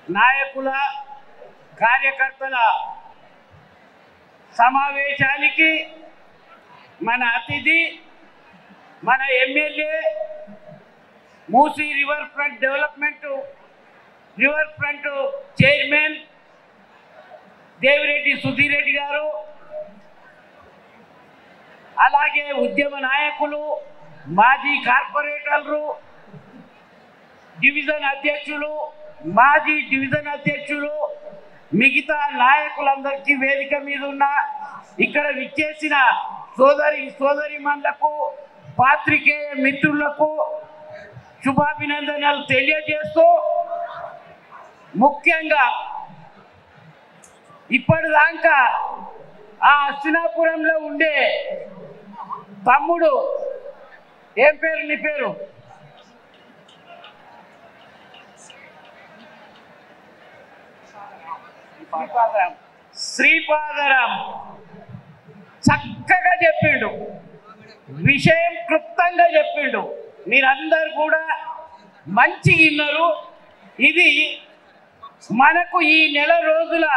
నాయకుల కార్యకర్తల సమావేశానికి మన అతిథి మన MLA Musi river front chairman Devireddy Sudheer Reddy గారు, అలాగే ఉద్యమ నాయకులు, మాజీ కార్పొరేటర్లు, డివిజన్ అధ్యక్షులు, మాజీ డివిజన్ అధ్యక్షులు, మిగతా నాయకులందరికీ వేదిక మీద ఉన్న ఇక్కడ విచ్చేసిన సోదరిమణులకు, పాత్రికేయ మిత్రులకు శుభాభినందనలు తెలియజేస్తూ, ముఖ్యంగా ఇప్పటిదాకా ఆ హస్తినాపురంలో ఉండే తమ్ముడు, ఏం పేరు నీ పేరు? శ్రీపాదరాం చక్కగా చెప్పిండు, విషయం క్లుప్తంగా చెప్పిండు. మీరందరూ కూడా మంచిగా విన్నారు. ఇది మనకు ఈ నెల రోజుల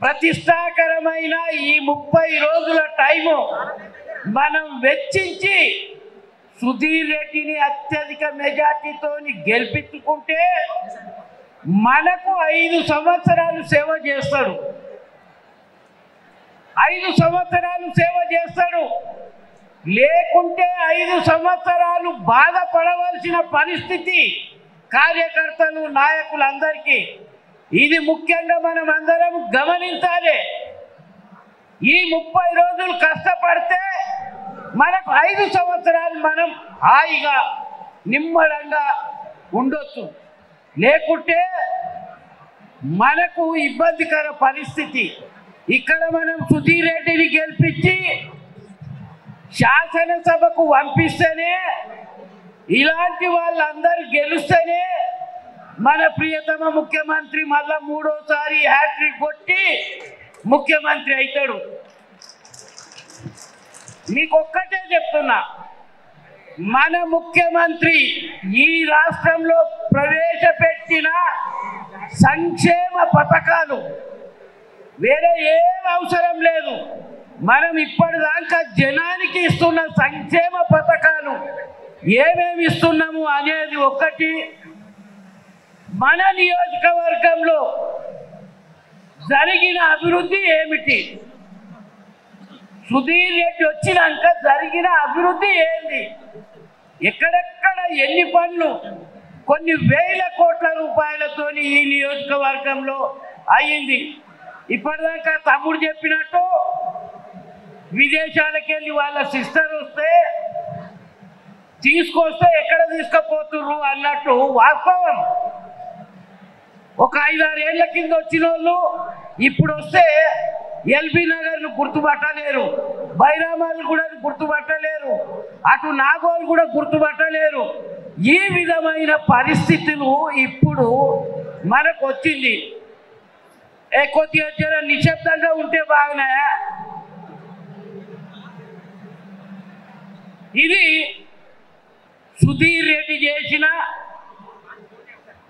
ప్రతిష్టాకరమైన ఈ 30 రోజుల టైము మనం వెచ్చించి సుధీర్ రెడ్డిని అత్యధిక మెజార్టీతో గెలిపించుకుంటే మనకు 5 సంవత్సరాలు సేవ చేస్తాడు. 5 సంవత్సరాలు సేవ చేస్తాడు. లేకుంటే 5 సంవత్సరాలు బాధపడవలసిన పరిస్థితి కార్యకర్తలు, నాయకులందరికీ. ఇది ముఖ్యంగా మనం అందరం గమనించాలి. ఈ 30 రోజులు కష్టపడితే మనకు 5 సంవత్సరాలు మనం హాయిగా నిమ్మడంగా ఉండొచ్చు. లేకుంటే మనకు ఇబ్బందికర పరిస్థితి. ఇక్కడ మనం సుధీర్ రెడ్డిని గెలిపించి శాసనసభకు పంపిస్తేనే, ఇలాంటి వాళ్ళందరూ గెలుస్తేనే మన ప్రియతమ ముఖ్యమంత్రి మళ్ళా 3వసారి హ్యాట్రిక్ కొట్టి ముఖ్యమంత్రి అవుతాడు. మీకొక్కటే చెప్తున్నా, మన ముఖ్యమంత్రి ఈ రాష్ట్రంలో ప్రవేశపెట్టిన సంక్షేమ పథకాలు వేరే ఏం అవసరం లేదు. మనం ఇప్పటిదాకా జనానికి ఇస్తున్న సంక్షేమ పథకాలు ఏమేమి ఇస్తున్నాము అనేది ఒక్కటి. మన నియోజకవర్గంలో జరిగిన అభివృద్ధి ఏమిటి, సుధీర్ రెడ్డి వచ్చినాక జరిగిన అభివృద్ధి ఏంది, ఎక్కడెక్కడ ఎన్ని పనులు, కొన్ని వేల కోట్ల రూపాయలతో ఈ నియోజకవర్గంలో అయ్యింది. ఇప్పటిదాకా తమ్ముడు చెప్పినట్టు విదేశాలకు వెళ్ళి వాళ్ళ సిస్టర్ వస్తే తీసుకొస్తే ఎక్కడ తీసుకుపోతుర్రు అన్నట్టు వాస్తవం. ఒక 5-6 ఏళ్ల కింద వచ్చిన వాళ్ళు ఇప్పుడు వస్తే ఎల్బీ నగర్ను గుర్తుపట్టలేరు, బైరామాలు కూడా గుర్తుపట్టలేరు, అటు నాగోలు కూడా గుర్తుపట్టలేరు. ఈ విధమైన పరిస్థితులు ఇప్పుడు మనకు వచ్చింది. కొద్దిగా జర నిశ్శబ్దంగా ఉంటే బాగానే. ఇది సుధీర్ రెడ్డి చేసిన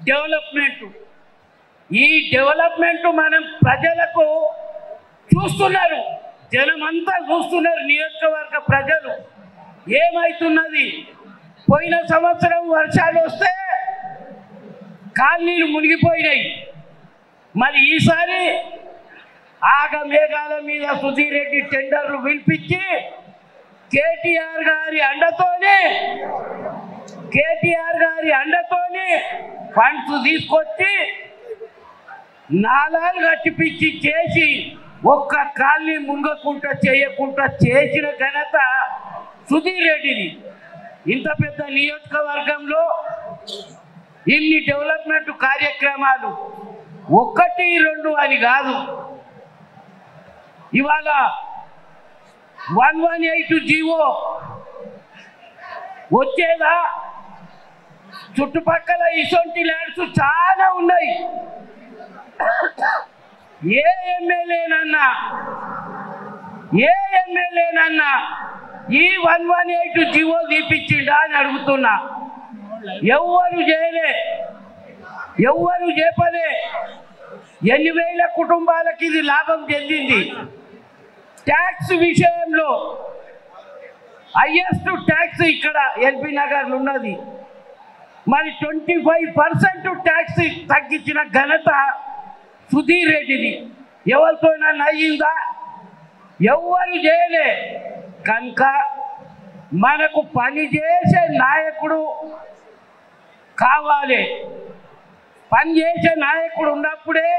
డెవలప్మెంట్. ఈ డెవలప్మెంట్ మనం ప్రజలకు చూస్తున్నారు, జనమంతా చూస్తున్నారు. నియోజకవర్గ ప్రజలు ఏమవుతున్నది, పోయిన సంవత్సరం వర్షాలు వస్తే కాలనీలు మునిగిపోయినాయి. మరి ఈసారి ఆగమేఘాల మీద సుధీర్ రెడ్డి టెండర్లు పిలిపించి కేటీఆర్ గారి అండతోని ఫండ్స్ తీసుకొచ్చి నాలాలు కట్టిపించి చేసి ఒక్క కాలనీ ముంగకుండా చేయకుండా చేసిన ఘనత సుధీర్ రెడ్డిది. ఇంత పెద్ద నియోజకవర్గంలో ఇన్ని డెవలప్మెంట్ కార్యక్రమాలు 1-2 అని కాదు. ఇవాళ 118 జీవో వచ్చేదా, చుట్టుపక్కల ఇసొంటి ల్యాండ్స్ చాలా ఉన్నాయి. ఏ ఎమ్మెల్యేనన్నా ఈ 118 జీవో తీపిచ్చిండా అని అడుగుతున్నా. ఎవ్వరు చేయలే, ఎవ్వరు చెప్పలే. 8,000 కుటుంబాలకి ఇది లాభం చెందింది. ట్యాక్స్ విషయంలో హైయెస్ట్ ట్యాక్స్ ఇక్కడ ఎల్బీ నగర్లో ఉన్నది. మరి 25% ట్యాక్స్ తగ్గించిన ఘనత సుధీర్ రెడ్డిది. ఎవరితోనన్నా అయ్యిందా? ఎవ్వరు చేయలే. కనుక మనకు పని చేసే నాయకుడు కావాలి. పని చేసే నాయకుడు ఉన్నప్పుడే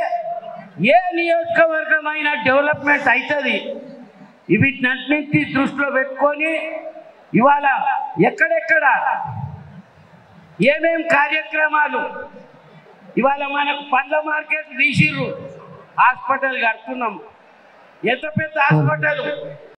ఏ నియోజకవర్గమైనా డెవలప్మెంట్ అవుతుంది. వీటినన్నింటినీ దృష్టిలో పెట్టుకొని ఇవాళ ఎక్కడెక్కడ ఏమేం కార్యక్రమాలు ఇవాళ మనకు పండ్ల మార్కెట్ తీసిర్రు, హాస్పిటల్ కడుతున్నాం. ఎంత పెద్ద హాస్పిటల్